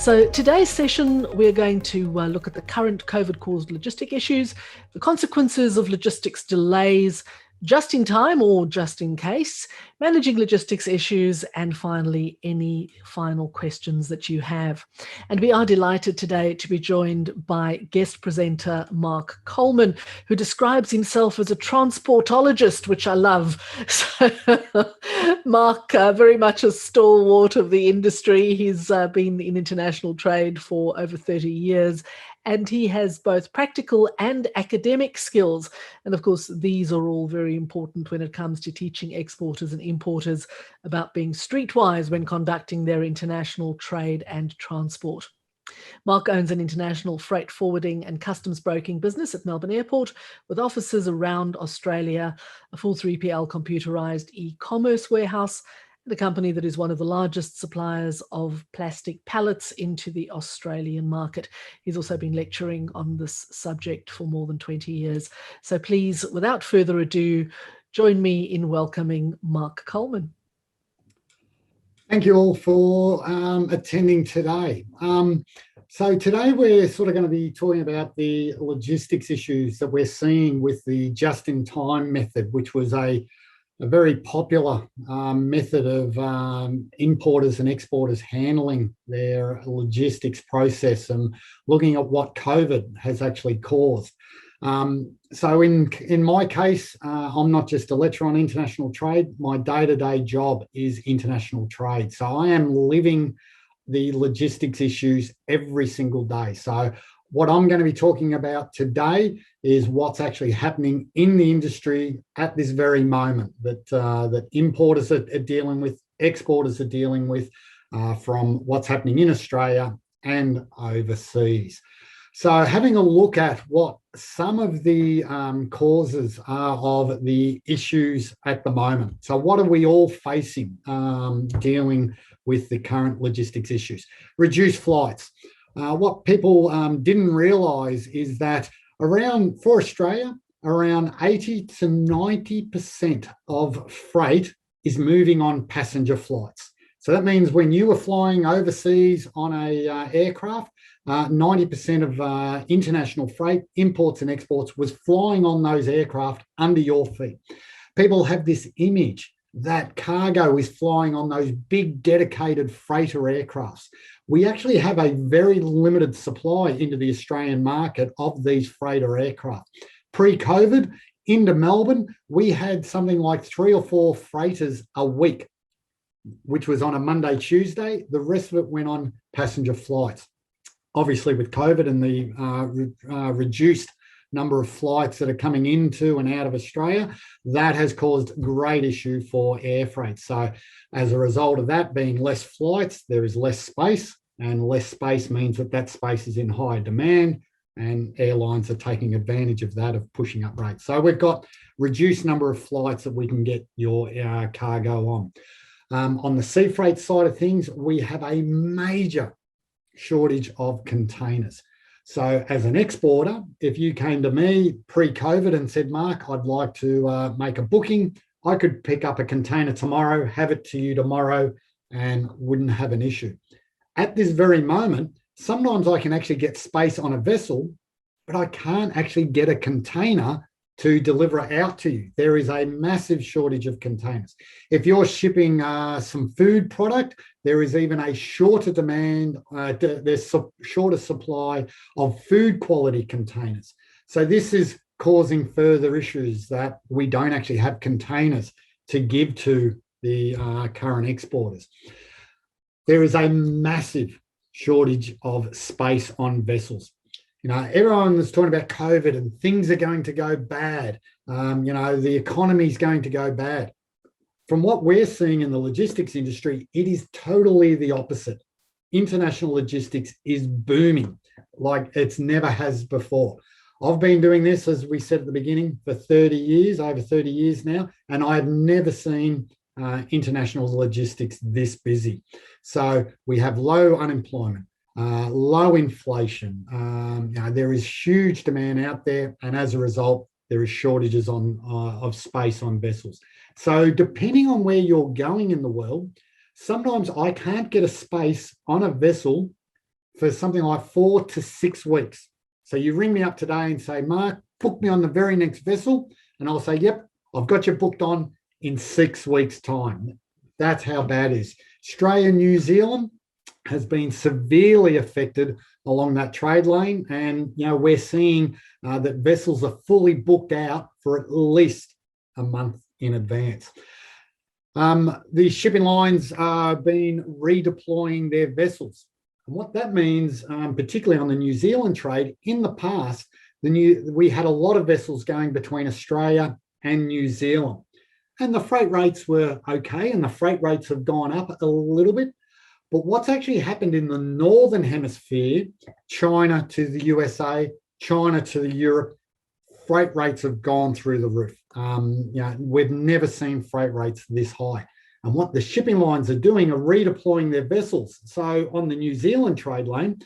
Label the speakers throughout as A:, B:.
A: So today's session, we're going to look at the current COVID-caused logistic issues, the consequences of logistics delays, just in time or just in case, managing logistics issues, and finally, any final questions that you have. And we are delighted today to be joined by guest presenter Mark Coleman, who describes himself as a transportologist, which I love. So, Mark, very much a stalwart of the industry. He's been in international trade for over 30 years. And he has both practical and academic skills. And of course, these are all very important when it comes to teaching exporters and importers about being streetwise when conducting their international trade and transport. Mark owns an international freight forwarding and customs broking business at Melbourne Airport with offices around Australia, a full 3PL computerized e-commerce warehouse, the company that is one of the largest suppliers of plastic pallets into the Australian market. He's also been lecturing on this subject for more than 20 years. So please, without further ado, join me in welcoming Mark Coleman.
B: Thank you all for attending today. So today we're sort of going to be talking about the logistics issues that we're seeing with the just-in-time method, which was a very popular method of importers and exporters handling their logistics process and looking at what COVID has actually caused. So in my case, I'm not just a lecturer on international trade. My day-to-day job is international trade. So I am living the logistics issues every single day. So what I'm going to be talking about today is what's actually happening in the industry at this very moment that importers are dealing with, exporters are dealing with, from what's happening in Australia and overseas. So having a look at what some of the causes are of the issues at the moment. So what are we all facing dealing with the current logistics issues? Reduced flights. What people didn't realise is that for Australia, around 80 to 90% of freight is moving on passenger flights. So that means when you were flying overseas on a aircraft, 90% of international freight, imports and exports, was flying on those aircraft under your feet. People have this image that cargo is flying on those big dedicated freighter aircrafts. We actually have a very limited supply into the Australian market of these freighter aircraft. Pre-COVID, into Melbourne, we had something like 3 or 4 freighters a week, which was on a Monday, Tuesday. The rest of it went on passenger flights. Obviously, with COVID and the reduced number of flights that are coming into and out of Australia, that has caused great issue for air freight. So as a result of that being less flights, there is less space, and less space means that space is in higher demand, and airlines are taking advantage of that, of pushing up rates. So we've got reduced number of flights that we can get your cargo on. On the sea freight side of things, we have a major shortage of containers. So as an exporter, if you came to me pre-COVID and said, Mark, I'd like to make a booking, I could pick up a container tomorrow, have it to you tomorrow, and wouldn't have an issue. At this very moment, sometimes I can actually get space on a vessel, but I can't actually get a container to deliver it out to you. There is a massive shortage of containers. If you're shipping some food product, there is even a shorter demand, there's shorter supply of food quality containers. So this is causing further issues that we don't actually have containers to give to the current exporters. There is a massive shortage of space on vessels. You know, everyone is talking about COVID and things are going to go bad. The economy is going to go bad. From what we're seeing in the logistics industry, it is totally the opposite. International logistics is booming like it's never has before. I've been doing this, as we said at the beginning, for 30 years, over 30 years now, and I have never seen international logistics this busy. So we have low unemployment, low inflation. There is huge demand out there, and as a result, there is shortages of space on vessels. So depending on where you're going in the world, sometimes I can't get a space on a vessel for something like 4 to 6 weeks. So you ring me up today and say, Mark, book me on the very next vessel. And I'll say, yep, I've got you booked on in 6 weeks' time. That's how bad it is. Australia and New Zealand has been severely affected along that trade lane. And, we're seeing that vessels are fully booked out for at least a month in advance. The shipping lines are been redeploying their vessels. And what that means, particularly on the New Zealand trade, in the past, we had a lot of vessels going between Australia and New Zealand. And the freight rates were okay, and the freight rates have gone up a little bit. But what's actually happened in the Northern Hemisphere, China to the USA, China to the Europe, freight rates have gone through the roof. We've never seen freight rates this high. And what the shipping lines are doing are redeploying their vessels. So on the New Zealand trade lane,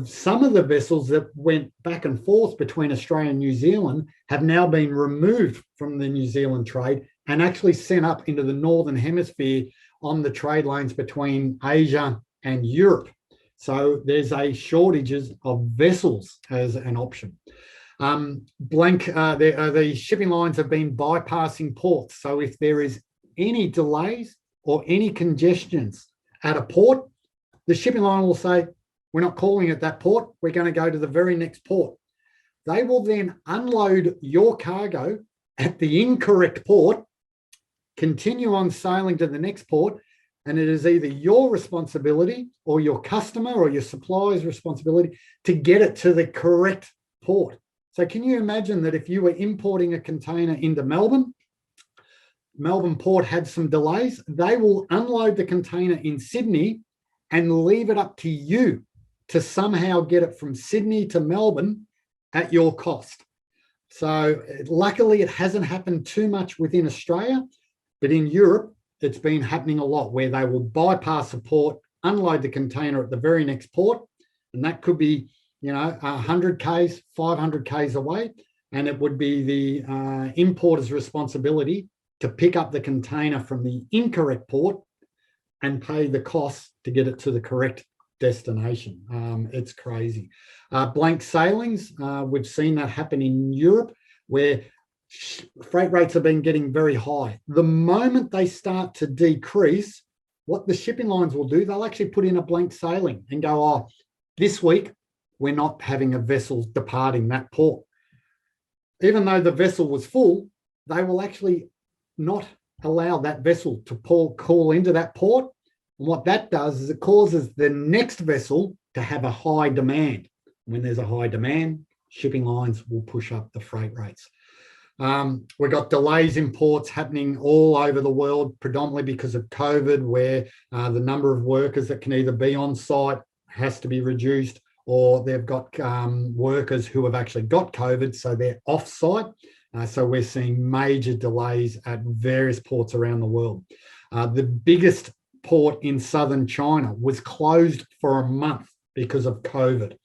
B: some of the vessels that went back and forth between Australia and New Zealand have now been removed from the New Zealand trade and actually sent up into the Northern Hemisphere on the trade lanes between Asia and Europe. So there's a shortages of vessels as an option. The shipping lines have been bypassing ports. So if there is any delays or any congestions at a port, the shipping line will say, we're not calling at that port, we're going to go to the very next port. They will then unload your cargo at the incorrect port, continue on sailing to the next port, and it is either your responsibility or your customer or your supplier's responsibility to get it to the correct port. So can you imagine that if you were importing a container into Melbourne port had some delays, they will unload the container in Sydney and leave it up to you to somehow get it from Sydney to Melbourne at your cost. So luckily it hasn't happened too much within Australia, but in Europe, it's been happening a lot where they will bypass a port, unload the container at the very next port, and that could be 100 Ks, 500 Ks away, and it would be the importer's responsibility to pick up the container from the incorrect port and pay the cost to get it to the correct destination. It's crazy. Blank sailings, we've seen that happen in Europe where freight rates have been getting very high. The moment they start to decrease, what the shipping lines will do, they'll actually put in a blank sailing and go, this week, we're not having a vessel departing that port. Even though the vessel was full, they will actually not allow that vessel to call into that port. And what that does is it causes the next vessel to have a high demand. When there's a high demand, shipping lines will push up the freight rates. We've got delays in ports happening all over the world, predominantly because of COVID, where the number of workers that can either be on site has to be reduced, or they've got workers who have actually got COVID, so they're off site. So we're seeing major delays at various ports around the world. The biggest port in southern China was closed for a month because of COVID.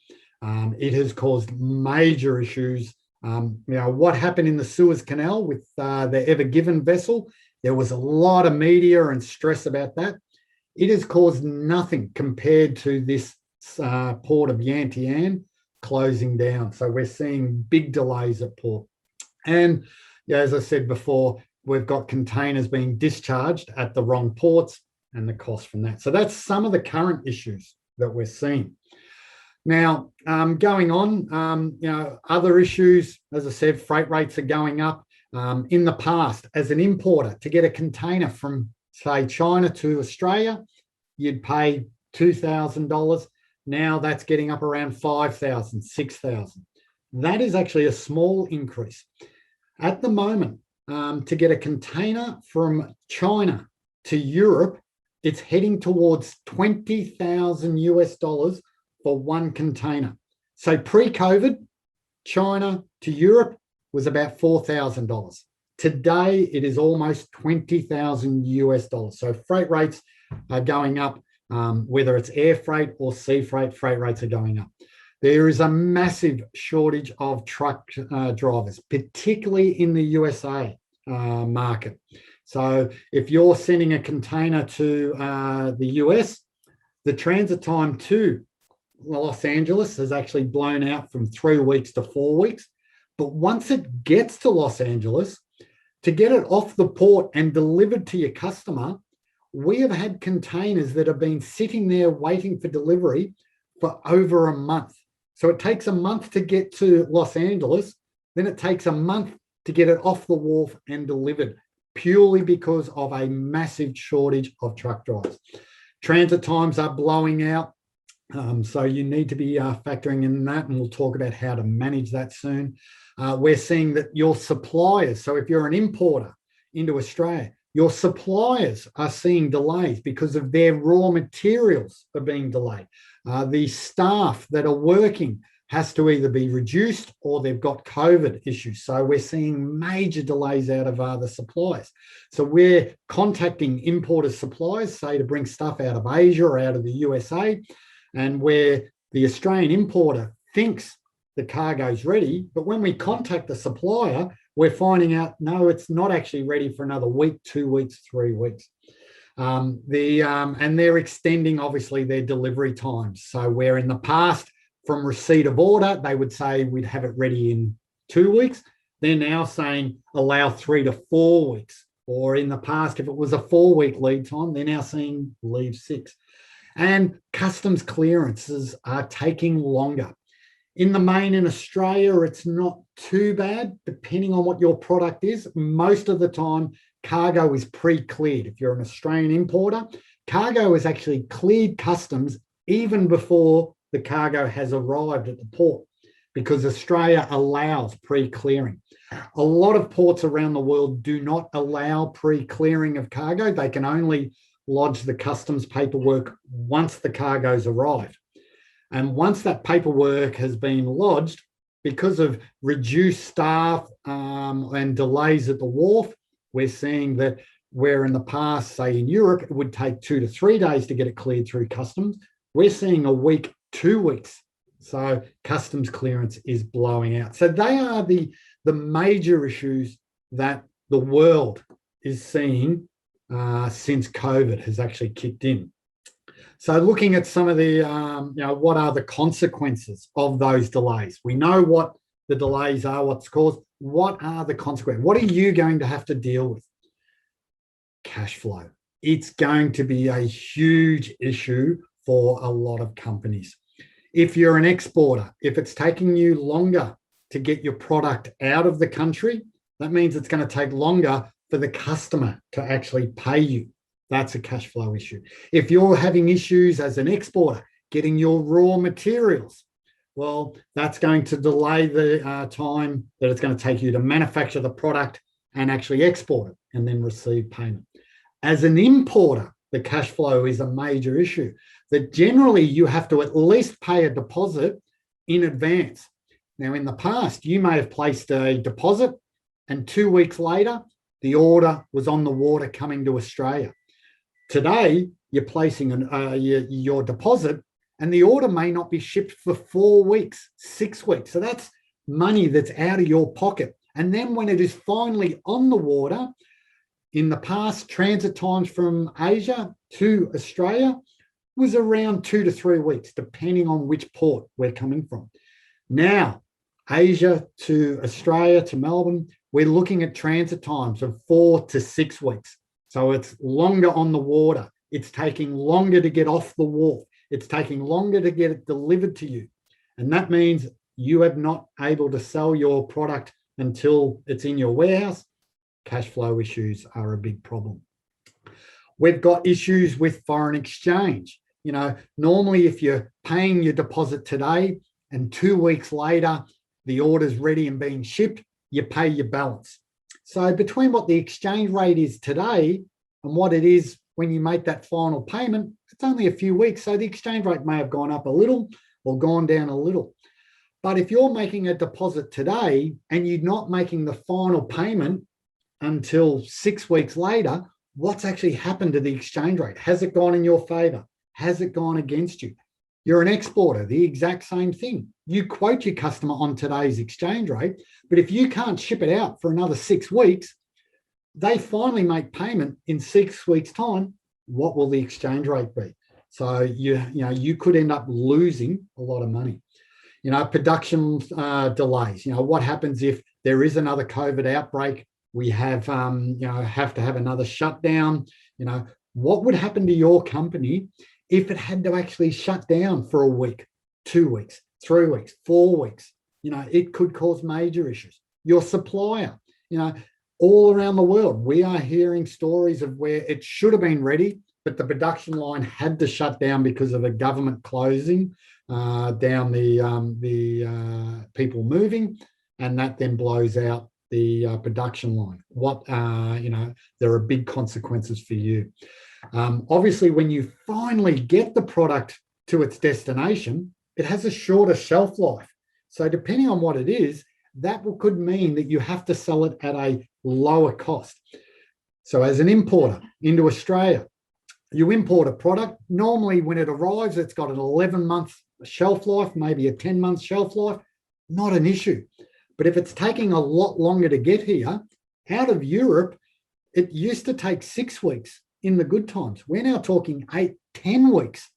B: It has caused major issues. What happened in the Suez Canal with the Ever Given vessel, there was a lot of media and stress about that. It has caused nothing compared to this port of Yantian closing down. So we're seeing big delays at port. And as I said before, we've got containers being discharged at the wrong ports and the cost from that. So that's some of the current issues that we're seeing. Now, going on, other issues, as I said, freight rates are going up. In the past, as an importer, to get a container from, say, China to Australia, you'd pay $2,000. Now that's getting up around $5,000, $6,000. That is actually a small increase. At the moment, to get a container from China to Europe, it's heading towards $20,000 for one container. So pre-COVID, China to Europe was about $4,000. Today, it is almost $20,000. So freight rates are going up, whether it's air freight or sea freight, freight rates are going up. There is a massive shortage of truck drivers, particularly in the USA market. So if you're sending a container to the US, the transit time to Los Angeles has actually blown out from 3 weeks to 4 weeks. But once it gets to Los Angeles, to get it off the port and delivered to your customer, we have had containers that have been sitting there waiting for delivery for over a month. So it takes a month to get to Los Angeles, then it takes a month to get it off the wharf and delivered, purely because of a massive shortage of truck drivers. Transit times are blowing out. So you need to be factoring in that, and we'll talk about how to manage that soon. We're seeing that your suppliers, so if you're an importer into Australia, your suppliers are seeing delays because of their raw materials are being delayed. The staff that are working has to either be reduced or they've got COVID issues. So we're seeing major delays out of the suppliers. So we're contacting importers, suppliers, say to bring stuff out of Asia or out of the USA, and where the Australian importer thinks the cargo's ready, but when we contact the supplier, we're finding out, no, it's not actually ready for another week, 2 weeks, 3 weeks. And they're extending, obviously, their delivery times. So where in the past, from receipt of order, they would say we'd have it ready in 2 weeks. They're now saying allow 3 to 4 weeks. Or in the past, if it was a 4-week lead time, they're now saying leave 6. And customs clearances are taking longer. In the main in Australia, it's not too bad, depending on what your product is. Most of the time, cargo is pre-cleared. If you're an Australian importer, cargo is actually cleared customs even before the cargo has arrived at the port, because Australia allows pre-clearing. A lot of ports around the world do not allow pre-clearing of cargo. They can only lodge the customs paperwork once the cargo's arrived. And once that paperwork has been lodged, because of reduced staff and delays at the wharf, we're seeing that where in the past, say in Europe, it would take 2 to 3 days to get it cleared through customs, we're seeing a week, 2 weeks. So customs clearance is blowing out. So they are the major issues that the world is seeing since COVID has actually kicked in. So looking at some of the, what are the consequences of those delays? We know what the delays are, what's caused. What are the consequences? What are you going to have to deal with? Cash flow. It's going to be a huge issue for a lot of companies. If you're an exporter, if it's taking you longer to get your product out of the country, that means it's going to take longer for the customer to actually pay you. That's a cash flow issue. If you're having issues as an exporter getting your raw materials, well, that's going to delay the time that it's going to take you to manufacture the product and actually export it and then receive payment. As an importer, the cash flow is a major issue, that generally you have to at least pay a deposit in advance. Now, in the past, you may have placed a deposit and 2 weeks later, the order was on the water coming to Australia. Today, you're placing your deposit and the order may not be shipped for 4 weeks, 6 weeks. So that's money that's out of your pocket. And then when it is finally on the water, in the past, transit times from Asia to Australia was around 2 to 3 weeks, depending on which port we're coming from. Now, Asia to Australia to Melbourne, we're looking at transit times of 4 to 6 weeks. So it's longer on the water. It's taking longer to get off the wharf. It's taking longer to get it delivered to you. And that means you are not able to sell your product until it's in your warehouse. Cash flow issues are a big problem. We've got issues with foreign exchange. Normally if you're paying your deposit today and 2 weeks later, the order's ready and being shipped, you pay your balance. So between what the exchange rate is today and what it is when you make that final payment, it's only a few weeks. So the exchange rate may have gone up a little or gone down a little. But if you're making a deposit today and you're not making the final payment until 6 weeks later, what's actually happened to the exchange rate? Has it gone in your favor? Has it gone against you? You're an exporter, the exact same thing. You quote your customer on today's exchange rate, but if you can't ship it out for another 6 weeks, they finally make payment in 6 weeks' time. What will the exchange rate be? So you could end up losing a lot of money. Production delays. What happens if there is another COVID outbreak? We have to have another shutdown. What would happen to your company if it had to actually shut down for a week, 2 weeks, 3 weeks, 4 weeks? It could cause major issues. Your supplier, all around the world, we are hearing stories of where it should have been ready, but the production line had to shut down because of a government closing down the people moving, and that then blows out the production line. There are big consequences for you. Obviously, when you finally get the product to its destination, it has a shorter shelf life. So depending on what it is, that could mean that you have to sell it at a lower cost. So as an importer into Australia, you import a product. Normally when it arrives, it's got an 11-month shelf life, maybe a 10-month shelf life, not an issue. But if it's taking a lot longer to get here, out of Europe, it used to take 6 weeks in the good times. We're now talking 8-10 weeks.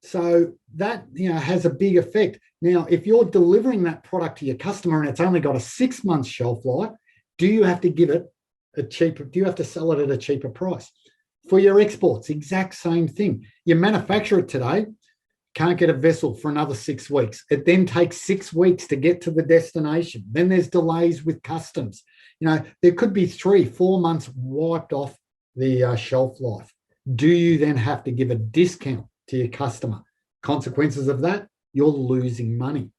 B: So that has a big effect. Now, if you're delivering that product to your customer and it's only got a 6-month shelf life, do you have to give it do you have to sell it at a cheaper price? For your exports, exact same thing. You manufacture it today, can't get a vessel for another 6 weeks. It then takes 6 weeks to get to the destination. Then there's delays with customs. There could be 3-4 months wiped off the shelf life. Do you then have to give a discount to your customer? Consequences of that, you're losing money.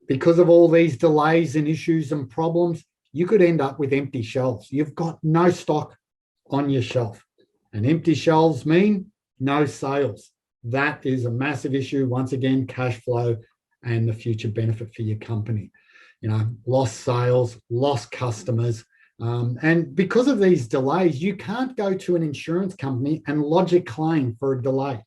B: Because of all these delays and issues and problems, you could end up with empty shelves. You've got no stock on your shelf. And empty shelves mean no sales. That is a massive issue. Once again, cash flow and the future benefit for your company. Lost sales, lost customers. And because of these delays, you can't go to an insurance company and lodge a claim for a delay.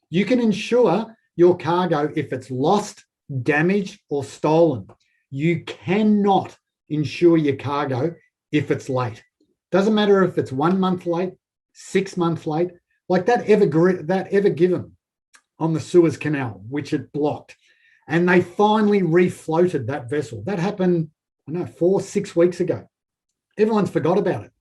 B: You can insure your cargo if it's lost, damaged, or stolen. You cannot insure your cargo if it's late. Doesn't matter if it's 1 month late, 6 months late, like that Ever Given on the Suez Canal, which it blocked. And they finally refloated that vessel. That happened, 4-6 weeks ago. Everyone's forgot about it.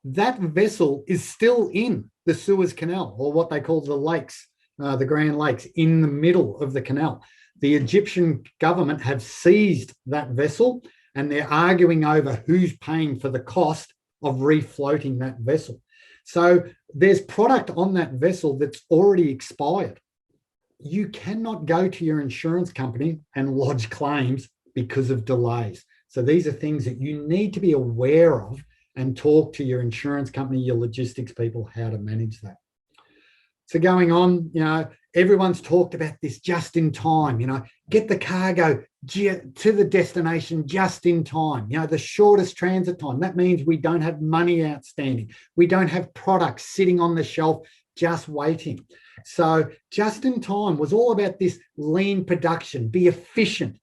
B: That vessel is still in the Suez Canal, or what they call the lakes, the Grand Lakes, in the middle of the canal. The Egyptian government have seized that vessel, and they're arguing over who's paying for the cost of refloating that vessel. So there's product on that vessel that's already expired. You cannot go to your insurance company and lodge claims because of delays. So these are things that you need to be aware of and talk to your insurance company, your logistics people, how to manage that. So going on, everyone's talked about this just in time, get the cargo to the destination just in time, the shortest transit time. That means we don't have money outstanding. We don't have products sitting on the shelf just waiting. So just in time was all about this lean production, be efficient,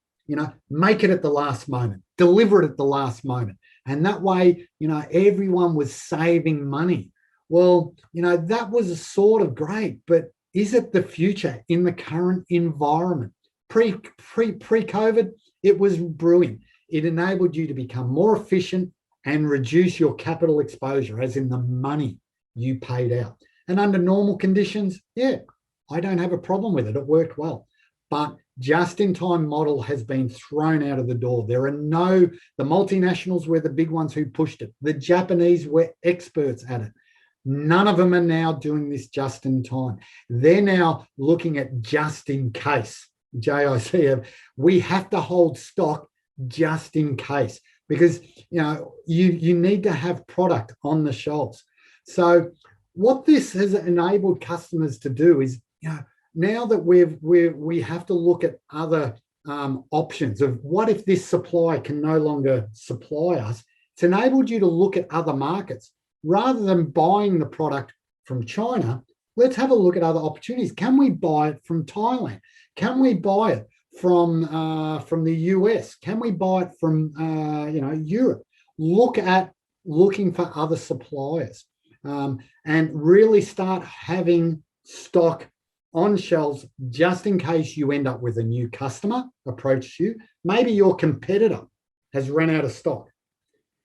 B: make it at the last moment, deliver it at the last moment. And that way, everyone was saving money. Well, that was sort of great, but is it the future in the current environment? Pre-COVID, it was brilliant. It enabled you to become more efficient and reduce your capital exposure, as in the money you paid out. And under normal conditions, I don't have a problem with it. It worked well. But just-in-time model has been thrown out of the door. The multinationals were the big ones who pushed it. The Japanese were experts at it. None of them are now doing this just in time. They're now looking at just in case. JIC, we have to hold stock just in case, because you need to have product on the shelves. So what this has enabled customers to do is, now that we have to look at other options of what if this supplier can no longer supply us. It's enabled you to look at other markets. Rather than buying the product from China, let's have a look at other opportunities. Can we buy it from Thailand? Can we buy it from the US? Can we buy it from Europe? Looking for other suppliers and really start having stock on shelves just in case you end up with a new customer approaches you. Maybe your competitor has run out of stock.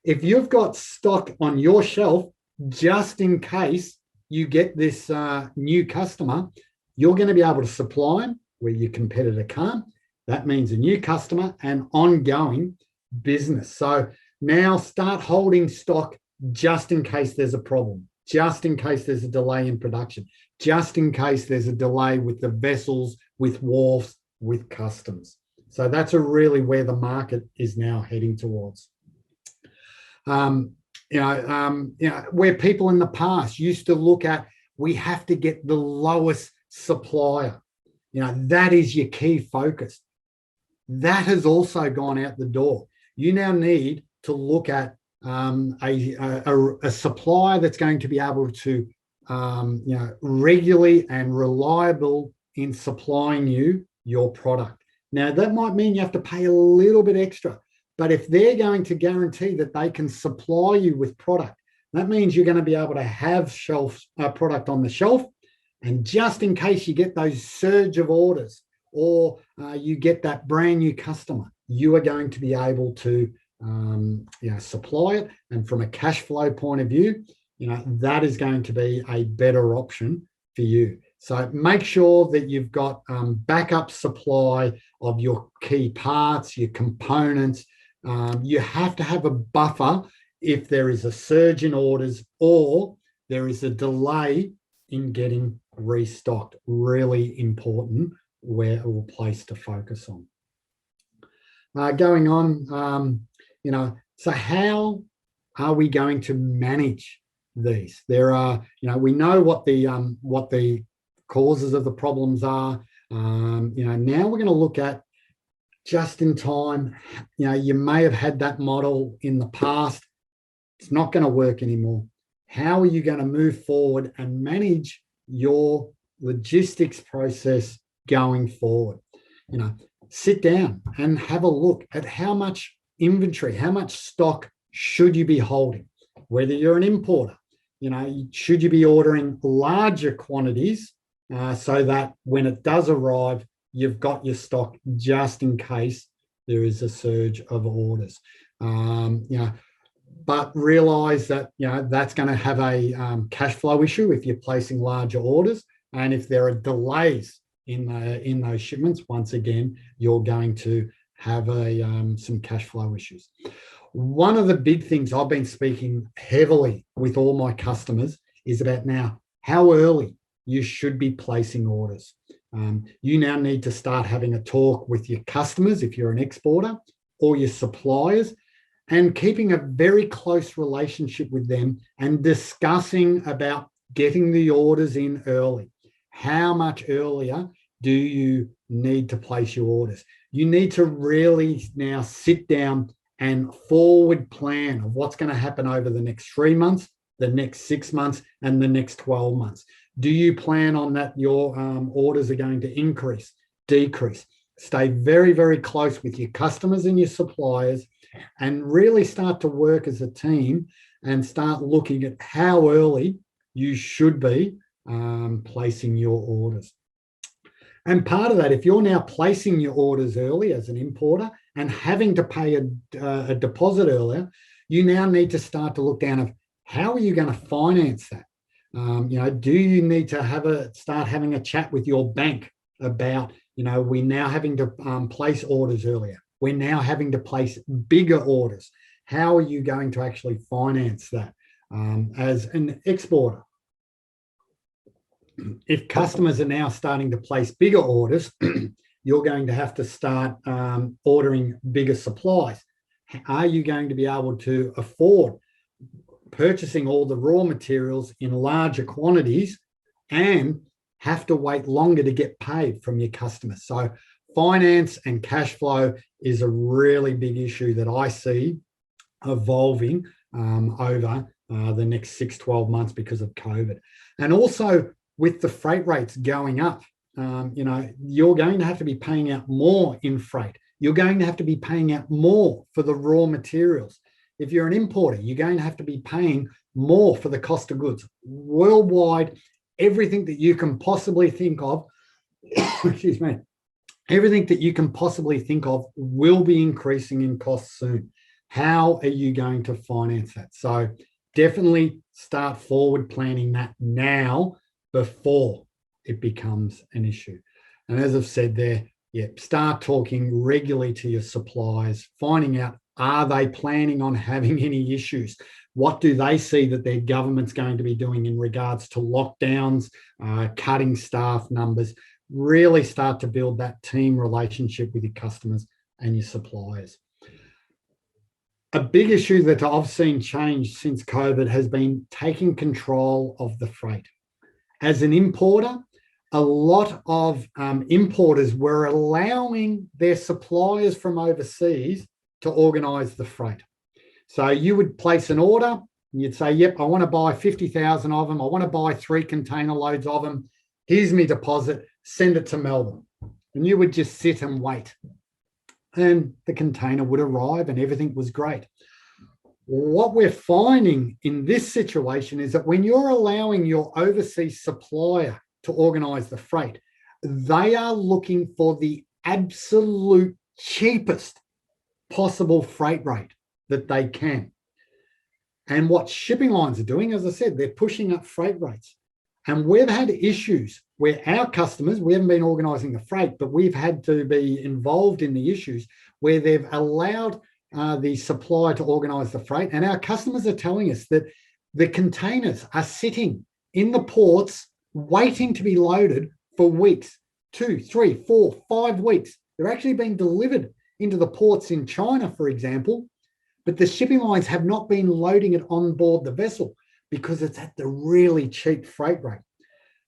B: If you've got stock on your shelf, just in case you get this new customer, you're going to be able to supply them where your competitor can't. That means a new customer and ongoing business. So now start holding stock just in case there's a problem, just in case there's a delay in production, just in case there's a delay with the vessels, with wharves, with customs. So that's really where the market is now heading towards. Where people in the past used to look at, we have to get the lowest supplier. That is your key focus. That has also gone out the door. You now need to look at a supplier that's going to be able to, regularly and reliable in supplying you your product. Now, that might mean you have to pay a little bit extra, but if they're going to guarantee that they can supply you with product, that means you're going to be able to have product on the shelf. And just in case you get those surge of orders or you get that brand new customer, you are going to be able to supply it. And from a cash flow point of view, that is going to be a better option for you. So make sure that you've got backup supply of your key parts, your components. You have to have a buffer if there is a surge in orders or there is a delay in getting restocked. Really important place to focus on. Going on, so how are we going to manage these? There are, we know what the causes of the problems are. Now we're going to look at just in time. You may have had that model in the past. It's not going to work anymore. How are you going to move forward and manage your logistics process going forward? Sit down and have a look at how much inventory, how much stock should you be holding? Whether you're an importer, should you be ordering larger quantities so that when it does arrive, you've got your stock just in case there is a surge of orders. But realize that that's going to have a cash flow issue if you're placing larger orders, and if there are delays in those shipments, once again, you're going to have some cash flow issues. One of the big things I've been speaking heavily with all my customers is about now how early you should be placing orders. You now need to start having a talk with your customers if you're an exporter, or your suppliers, and keeping a very close relationship with them and discussing about getting the orders in early. How much earlier do you need to place your orders? You need to really now sit down and forward plan of what's going to happen over the next 3 months, the next 6 months, and the next 12 months. Do you plan on that your orders are going to increase, decrease? Stay very, very close with your customers and your suppliers, and really start to work as a team and start looking at how early you should be placing your orders. And part of that, if you're now placing your orders early as an importer and having to pay a deposit earlier, you now need to start to look down at how are you going to finance that? Do you need to start having a chat with your bank about, we're now having to place orders earlier. We're now having to place bigger orders. How are you going to actually finance that as an exporter? If customers are now starting to place bigger orders, you're going to have to start ordering bigger supplies. Are you going to be able to afford purchasing all the raw materials in larger quantities and have to wait longer to get paid from your customers? So finance and cash flow is a really big issue that I see evolving over the next 6-12 months because of COVID. And also with the freight rates going up, you're going to have to be paying out more in freight. You're going to have to be paying out more for the raw materials. If you're an importer, you're going to have to be paying more for the cost of goods. Worldwide, everything that you can possibly think of, excuse me, everything that you can possibly think of will be increasing in cost soon. How are you going to finance that? So definitely start forward planning that now before it becomes an issue. And as I've said there, start talking regularly to your suppliers, finding out, are they planning on having any issues? What do they see that their government's going to be doing in regards to lockdowns, cutting staff numbers? Really start to build that team relationship with your customers and your suppliers. A big issue that I've seen change since COVID has been taking control of the freight. As an importer, a lot of importers were allowing their suppliers from overseas to organise the freight. So you would place an order and you'd say, yep, I want to buy 50,000 of them. I want to buy 3 container loads of them. Here's my deposit, send it to Melbourne. And you would just sit and wait. And the container would arrive and everything was great. What we're finding in this situation is that when you're allowing your overseas supplier to organise the freight, they are looking for the absolute cheapest possible freight rate that they can. And what shipping lines are doing, as I said, they're pushing up freight rates. And we've had issues where our customers, we haven't been organising the freight, but we've had to be involved in the issues where they've allowed the supplier to organise the freight. And our customers are telling us that the containers are sitting in the ports waiting to be loaded for weeks, 2, 3, 4, 5 weeks. They're actually being delivered into the ports in China, for example, but the shipping lines have not been loading it on board the vessel because it's at the really cheap freight rate.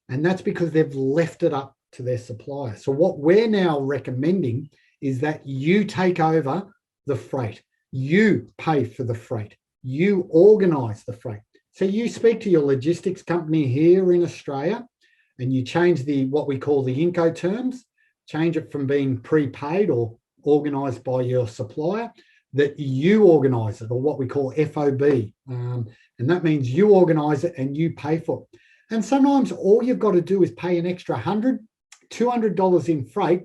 B: And that's because they've left it up to their supplier. So what we're now recommending is that you take over the freight. You pay for the freight. You organise the freight. So you speak to your logistics company here in Australia and you change what we call the Incoterms, change it from being prepaid or organised by your supplier, that you organise it, or what we call FOB. And that means you organise it and you pay for it. And sometimes all you've got to do is pay an extra $100, $200 in freight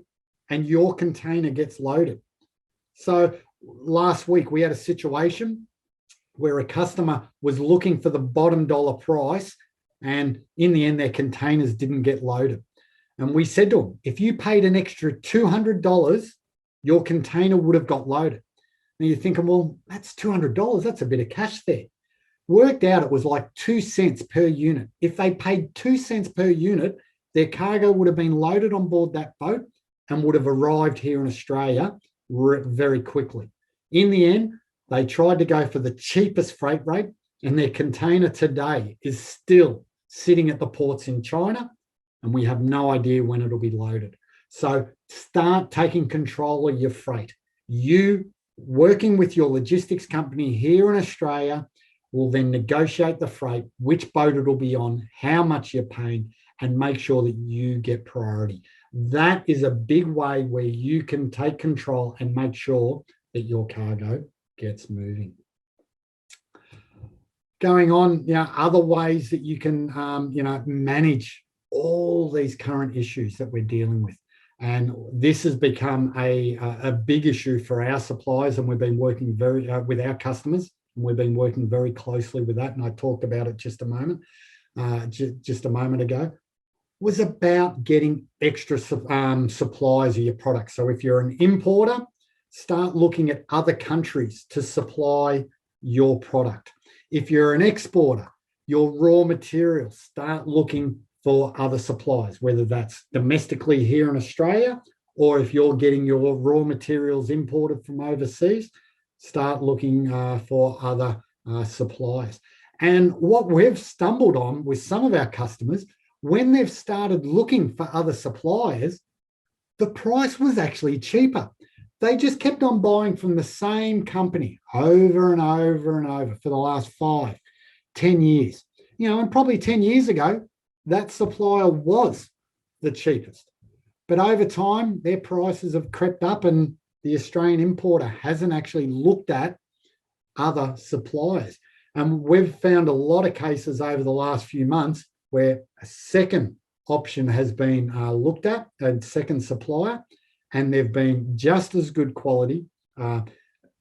B: and your container gets loaded. So last week we had a situation where a customer was looking for the bottom dollar price and in the end their containers didn't get loaded. And we said to them, if you paid an extra $200, your container would have got loaded. And you're thinking, well, that's $200. That's a bit of cash there. Worked out it was like 2 cents per unit. If they paid 2 cents per unit, their cargo would have been loaded on board that boat and would have arrived here in Australia very quickly. In the end, they tried to go for the cheapest freight rate and their container today is still sitting at the ports in China and we have no idea when it'll be loaded. So start taking control of your freight. You working with your logistics company here in Australia will then negotiate the freight, which boat it'll be on, how much you're paying, and make sure that you get priority. That is a big way where you can take control and make sure that your cargo gets moving. Going on, other ways that you can, manage all these current issues that we're dealing with. And this has become a big issue for our suppliers, and we've been working with our customers, and we've been working very closely with that. And I talked about it just a moment ago. Was about getting extra supplies of your products. So if you're an importer, start looking at other countries to supply your product. If you're an exporter, your raw materials, start looking for other suppliers, whether that's domestically here in Australia, or if you're getting your raw materials imported from overseas, start looking for other suppliers. And what we've stumbled on with some of our customers, when they've started looking for other suppliers, the price was actually cheaper. They just kept on buying from the same company over and over and over for the last 5, 10 years. And probably 10 years ago, that supplier was the cheapest. But over time, their prices have crept up and the Australian importer hasn't actually looked at other suppliers. And we've found a lot of cases over the last few months where a second option has been looked at, a second supplier, and they've been just as good quality,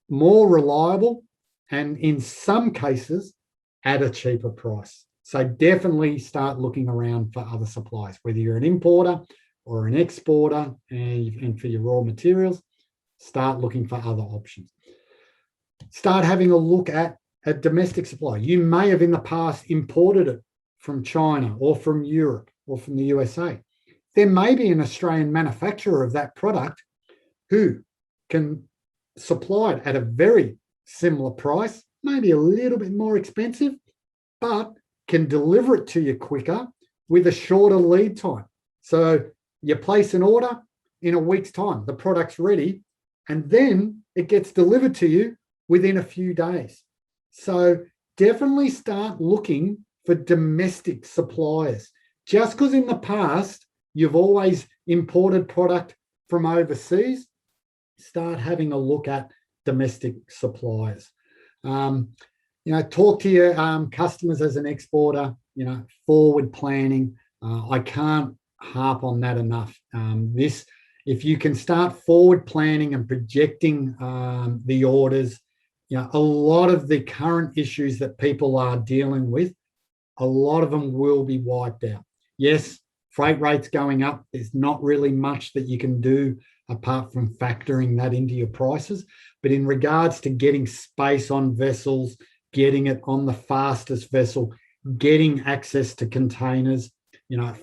B: more reliable, and in some cases at a cheaper price. So definitely start looking around for other suppliers, whether you're an importer or an exporter, and for your raw materials, start looking for other options. Start having a look at a domestic supply. You may have in the past imported it from China or from Europe or from the USA. There may be an Australian manufacturer of that product who can supply it at a very similar price, maybe a little bit more expensive, but can deliver it to you quicker with a shorter lead time. So you place an order, in a week's time, the product's ready, and then it gets delivered to you within a few days. So definitely start looking for domestic suppliers. Just because in the past you've always imported product from overseas, start having a look at domestic suppliers. Talk to your customers as an exporter, forward planning. I can't harp on that enough. If you can start forward planning and projecting the orders, a lot of the current issues that people are dealing with, a lot of them will be wiped out. Yes, freight rates going up. There's not really much that you can do apart from factoring that into your prices. But in regards to getting space on vessels, getting it on the fastest vessel, getting access to containers,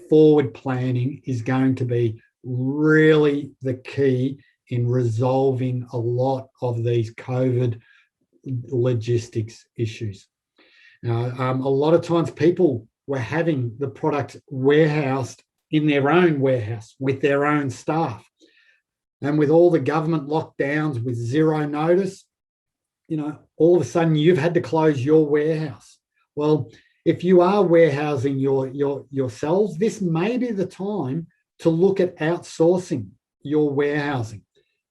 B: forward planning is going to be really the key in resolving a lot of these COVID logistics issues. A lot of times people were having the product warehoused in their own warehouse with their own staff. And with all the government lockdowns with zero notice, all of a sudden you've had to close your warehouse. Well, if you are warehousing yourselves, this may be the time to look at outsourcing your warehousing.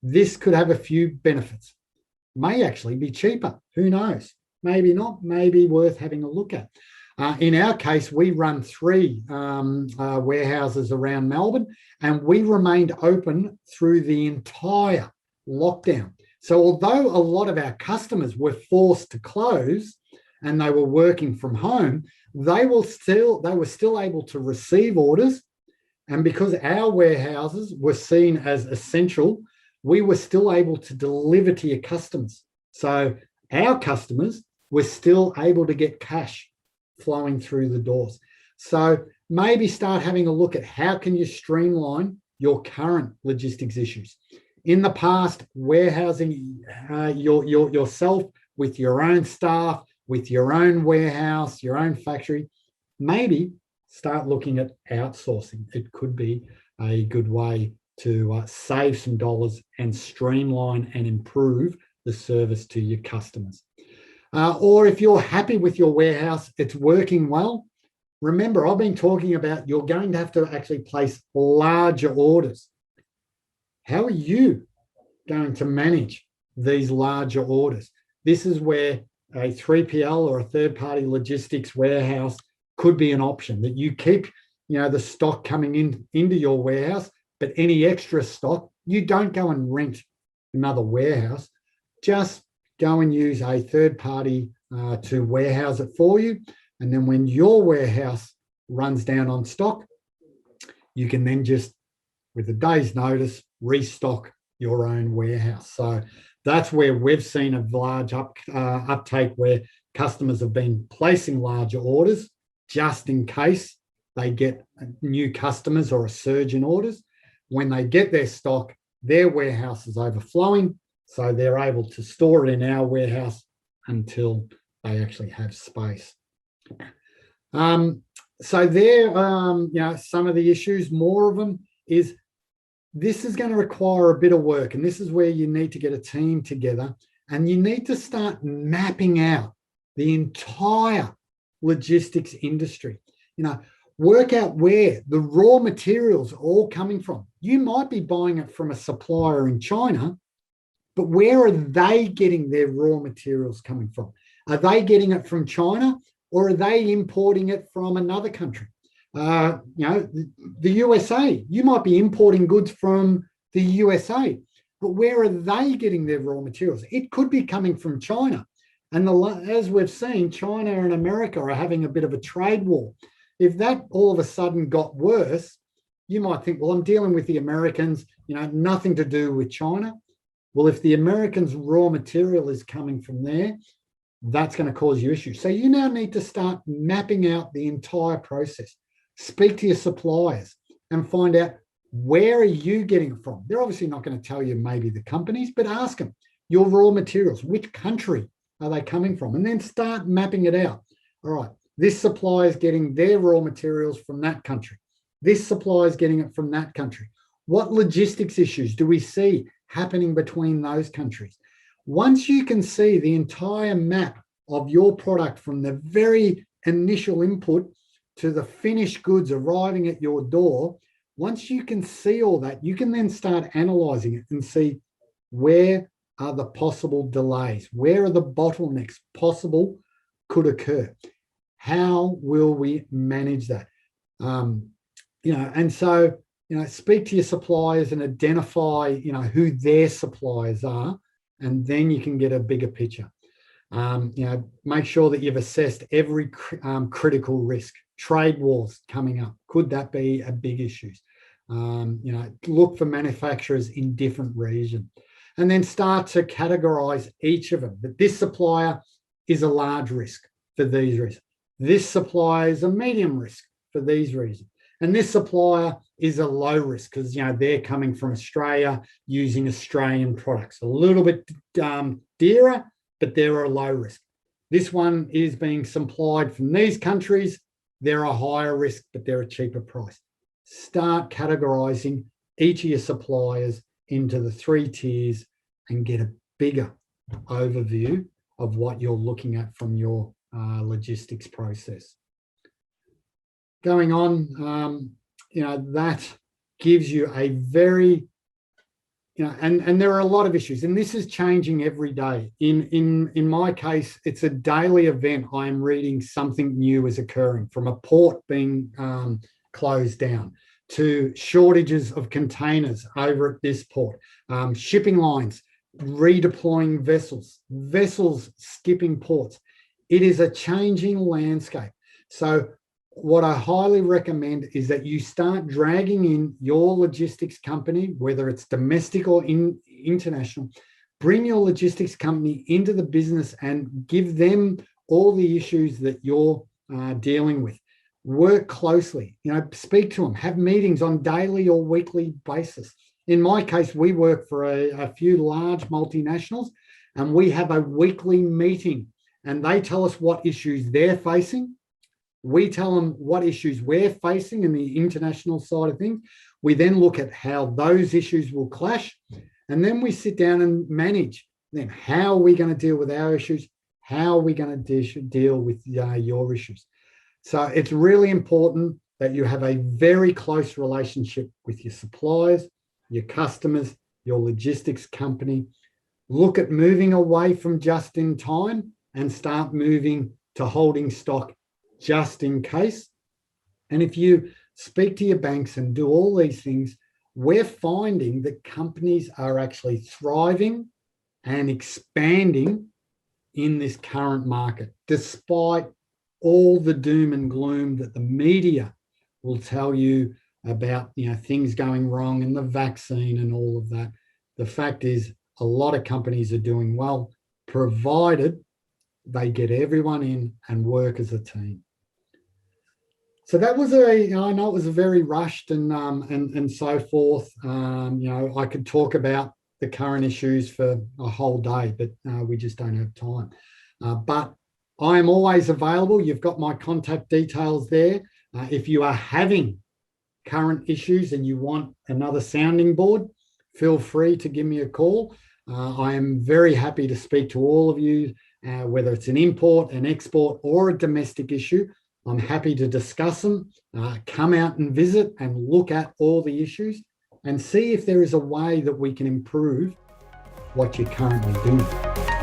B: This could have a few benefits. May actually be cheaper. Who knows? Maybe not. Maybe worth having a look at. In our case, we run 3 warehouses around Melbourne, and we remained open through the entire lockdown. So although a lot of our customers were forced to close and they were working from home, they were still able to receive orders. And because our warehouses were seen as essential, we were still able to deliver to your customers. So our customers were still able to get cash flowing through the doors. So maybe start having a look at how can you streamline your current logistics issues. In the past, warehousing yourself with your own staff, with your own warehouse, your own factory, maybe start looking at outsourcing. It could be a good way to save some dollars and streamline and improve the service to your customers. Or if you're happy with your warehouse, it's working well, remember, I've been talking about you're going to have to actually place larger orders. How are you going to manage these larger orders? This is where a 3PL or a third-party logistics warehouse could be an option, that you keep the stock coming into your warehouse, but any extra stock, you don't go and rent another warehouse. Just go and use a third party to warehouse it for you. And then when your warehouse runs down on stock, you can then just, with a day's notice, restock your own warehouse. So that's where we've seen a large uptake, where customers have been placing larger orders just in case they get new customers or a surge in orders. When they get their stock, their warehouse is overflowing, so they're able to store it in our warehouse until they actually have space. So there, some of the issues, more of them, is this is going to require a bit of work, and this is where you need to get a team together, and you need to start mapping out the entire logistics industry. Work out where the raw materials are all coming from. You might be buying it from a supplier in China, but where are they getting their raw materials coming from? Are they getting it from China, or are they importing it from another country? The USA. You might be importing goods from the USA, but where are they getting their raw materials? It could be coming from China. And as we've seen, China and America are having a bit of a trade war. If that all of a sudden got worse, you might think, well, I'm dealing with the Americans, nothing to do with China. Well, if the Americans' raw material is coming from there, that's going to cause you issues. So you now need to start mapping out the entire process. Speak to your suppliers and find out, where are you getting it from? They're obviously not going to tell you maybe the companies, but ask them, your raw materials, which country are they coming from? And then start mapping it out. All right, this supplier is getting their raw materials from that country. This supplier is getting it from that country. What logistics issues do we see happening between those countries? Once you can see the entire map of your product from the very initial input to the finished goods arriving at your door, once you can see all that, you can then start analyzing it and see, where are the possible delays? Where are the bottlenecks possible could occur? How will we manage that? And so, speak to your suppliers and identify, who their suppliers are, and then you can get a bigger picture. Make sure that you've assessed every critical risk. Trade wars coming up, could that be a big issue? Look for manufacturers in different regions, and then start to categorize each of them. That this supplier is a large risk for these reasons. This supplier is a medium risk for these reasons. And this supplier is a low risk because, they're coming from Australia using Australian products. A little bit dearer, but they're a low risk. This one is being supplied from these countries. They're a higher risk, but they're a cheaper price. Start categorizing each of your suppliers into the 3 tiers and get a bigger overview of what you're looking at from your logistics process. Going on, that gives you a very, and there are a lot of issues, and this is changing every day. In my case, it's a daily event. I'm reading something new is occurring, from a port being closed down to shortages of containers over at this port, shipping lines redeploying vessels skipping ports. It is a changing landscape. So what I highly recommend is that you start dragging in your logistics company, whether it's domestic or international. Bring your logistics company into the business and give them all the issues that you're dealing with. Work closely, speak to them, have meetings on daily or weekly basis. In my case, we work for a few large multinationals, and we have a weekly meeting, and they tell us what issues they're facing. We tell them what issues we're facing in the international side of things. We then look at how those issues will clash, and then we sit down and manage. Then how are we going to deal with our issues? How are we going to deal with your issues? So it's really important that you have a very close relationship with your suppliers, your customers, your logistics company. Look at moving away from just in time and start moving to holding stock just in case. And if you speak to your banks and do all these things, we're finding that companies are actually thriving and expanding in this current market, despite all the doom and gloom that the media will tell you about, things going wrong and the vaccine and all of that. The fact is, a lot of companies are doing well, provided they get everyone in and work as a team. So that was I know it was a very rushed and so forth. I could talk about the current issues for a whole day, but we just don't have time. But I am always available. You've got my contact details there. If you are having current issues and you want another sounding board, feel free to give me a call. I am very happy to speak to all of you, whether it's an import, an export, or a domestic issue. I'm happy to discuss them. Come out and visit and look at all the issues and see if there is a way that we can improve what you're currently doing.